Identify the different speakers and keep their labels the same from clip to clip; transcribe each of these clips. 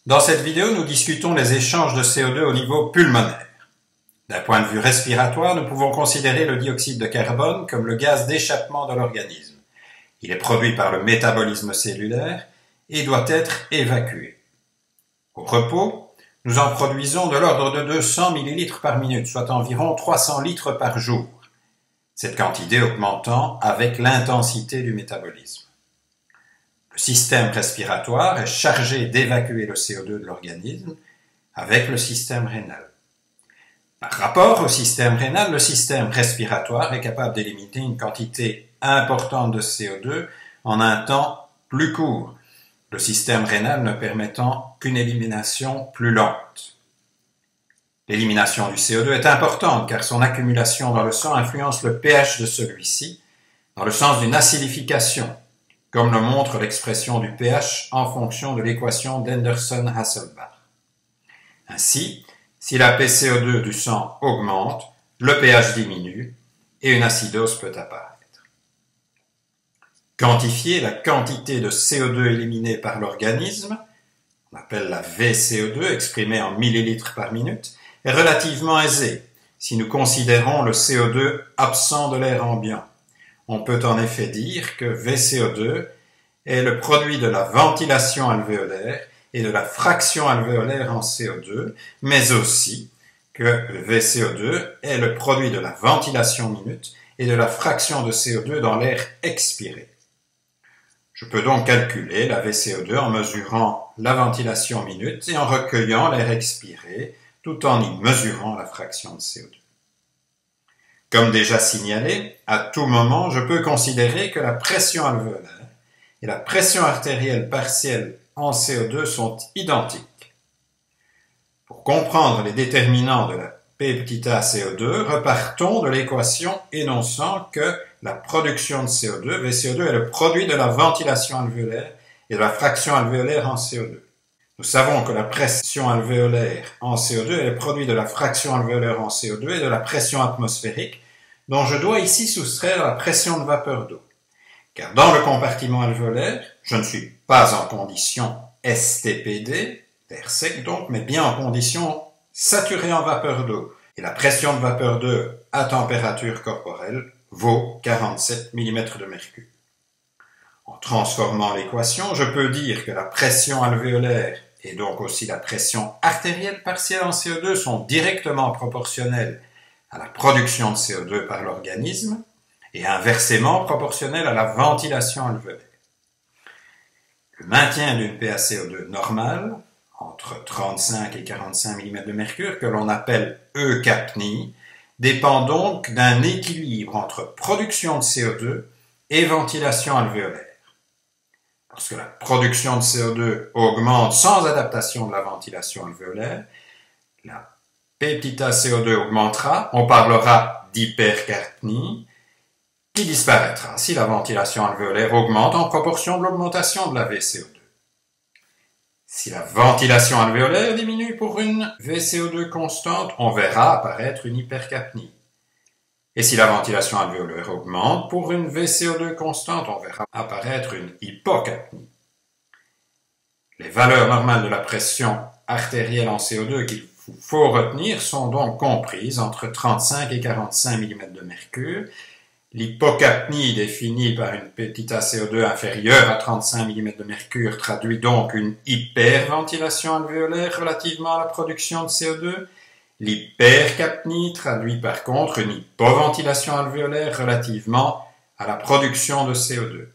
Speaker 1: Dans cette vidéo, nous discutons les échanges de CO2 au niveau pulmonaire. D'un point de vue respiratoire, nous pouvons considérer le dioxyde de carbone comme le gaz d'échappement de l'organisme. Il est produit par le métabolisme cellulaire et doit être évacué. Au repos, nous en produisons de l'ordre de 200 ml par minute, soit environ 300 litres par jour. Cette quantité augmentant avec l'intensité du métabolisme. Le système respiratoire est chargé d'évacuer le CO2 de l'organisme avec le système rénal. Par rapport au système rénal, le système respiratoire est capable d'éliminer une quantité importante de CO2 en un temps plus court, le système rénal ne permettant qu'une élimination plus lente. L'élimination du CO2 est importante car son accumulation dans le sang influence le pH de celui-ci dans le sens d'une acidification, comme le montre l'expression du pH en fonction de l'équation d'Henderson-Hasselbalch. Ainsi, si la PCO2 du sang augmente, le pH diminue et une acidose peut apparaître. Quantifier la quantité de CO2 éliminée par l'organisme, on appelle la VCO2 exprimée en millilitres par minute, est relativement aisé si nous considérons le CO2 absent de l'air ambiant. On peut en effet dire que VCO2 est le produit de la ventilation alvéolaire et de la fraction alvéolaire en CO2, mais aussi que le VCO2 est le produit de la ventilation minute et de la fraction de CO2 dans l'air expiré. Je peux donc calculer la VCO2 en mesurant la ventilation minute et en recueillant l'air expiré, tout en y mesurant la fraction de CO2. Comme déjà signalé, à tout moment, je peux considérer que la pression alvéolaire et la pression artérielle partielle en CO2 sont identiques. Pour comprendre les déterminants de la P petit a CO2, repartons de l'équation énonçant que la production de CO2, VCO2, est le produit de la ventilation alvéolaire et de la fraction alvéolaire en CO2. Nous savons que la pression alvéolaire en CO2 est le produit de la fraction alvéolaire en CO2 et de la pression atmosphérique, dont je dois ici soustraire la pression de vapeur d'eau. Car dans le compartiment alvéolaire, je ne suis pas en condition STPD, d'air sec donc, mais bien en condition saturée en vapeur d'eau. Et la pression de vapeur d'eau à température corporelle vaut 47 mm de mercure. En transformant l'équation, je peux dire que la pression alvéolaire et donc aussi la pression artérielle partielle en CO2 sont directement proportionnelles à la production de CO2 par l'organisme et inversement proportionnelles à la ventilation alvéolaire. Le maintien d'une PaCO2 normale, entre 35 et 45 mm de mercure, que l'on appelle eucapnie, dépend donc d'un équilibre entre production de CO2 et ventilation alvéolaire. Lorsque la production de CO2 augmente sans adaptation de la ventilation alvéolaire, la P petit a CO2 augmentera, on parlera d'hypercapnie, qui disparaîtra si la ventilation alvéolaire augmente en proportion de l'augmentation de la VCO2. Si la ventilation alvéolaire diminue pour une VCO2 constante, on verra apparaître une hypercapnie. Et si la ventilation alvéolaire augmente pour une VCO2 constante, on verra apparaître une hypocapnie. Les valeurs normales de la pression artérielle en CO2 qu'il faut retenir sont donc comprises entre 35 et 45 mm de mercure. L'hypocapnie définie par une petite CO2 inférieure à 35 mm de mercure traduit donc une hyperventilation alvéolaire relativement à la production de CO2. L'hypercapnie traduit par contre une hypoventilation alvéolaire relativement à la production de CO2.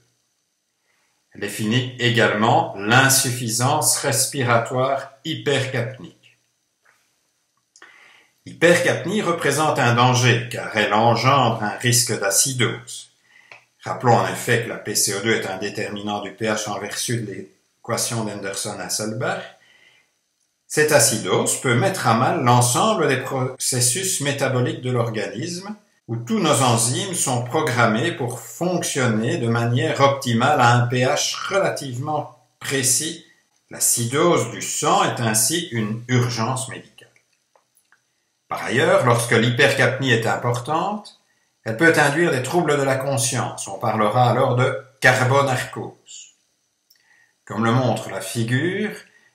Speaker 1: Elle définit également l'insuffisance respiratoire hypercapnique. L'hypercapnie représente un danger car elle engendre un risque d'acidose. Rappelons en effet que la PCO2 est un déterminant du pH inversé de l'équation d'Henderson-Hasselbalch. Cette acidose peut mettre à mal l'ensemble des processus métaboliques de l'organisme où tous nos enzymes sont programmés pour fonctionner de manière optimale à un pH relativement précis. L'acidose du sang est ainsi une urgence médicale. Par ailleurs, lorsque l'hypercapnie est importante, elle peut induire des troubles de la conscience. On parlera alors de carbonarcose. Comme le montre la figure,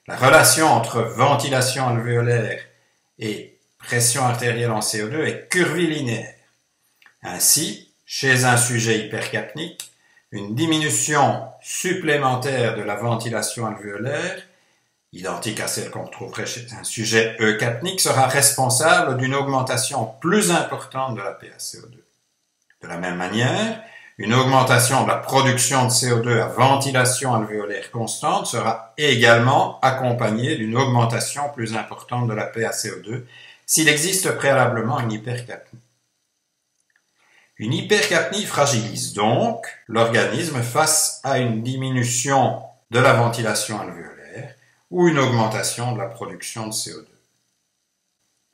Speaker 1: La relation entre ventilation alvéolaire et pression artérielle en CO2 est curvilinéaire. Ainsi, chez un sujet hypercapnique, une diminution supplémentaire de la ventilation alvéolaire, identique à celle qu'on retrouverait chez un sujet eucapnique, sera responsable d'une augmentation plus importante de la PaCO2. De la même manière, une augmentation de la production de CO2 à ventilation alvéolaire constante sera également accompagnée d'une augmentation plus importante de la PaCO2 s'il existe préalablement une hypercapnie. Une hypercapnie fragilise donc l'organisme face à une diminution de la ventilation alvéolaire ou une augmentation de la production de CO2.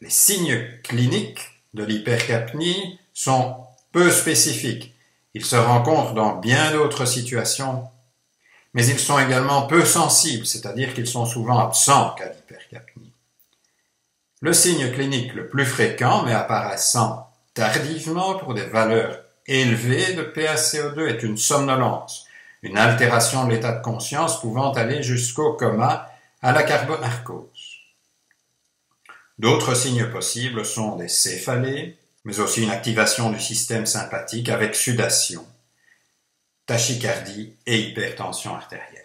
Speaker 1: Les signes cliniques de l'hypercapnie sont peu spécifiques. Ils se rencontrent dans bien d'autres situations, mais ils sont également peu sensibles, c'est-à-dire qu'ils sont souvent absents en cas d'hypercapnie. Le signe clinique le plus fréquent, mais apparaissant tardivement pour des valeurs élevées de PaCO2, est une somnolence, une altération de l'état de conscience pouvant aller jusqu'au coma à la carbonarcose. D'autres signes possibles sont des céphalées, mais aussi une activation du système sympathique avec sudation, tachycardie et hypertension artérielle.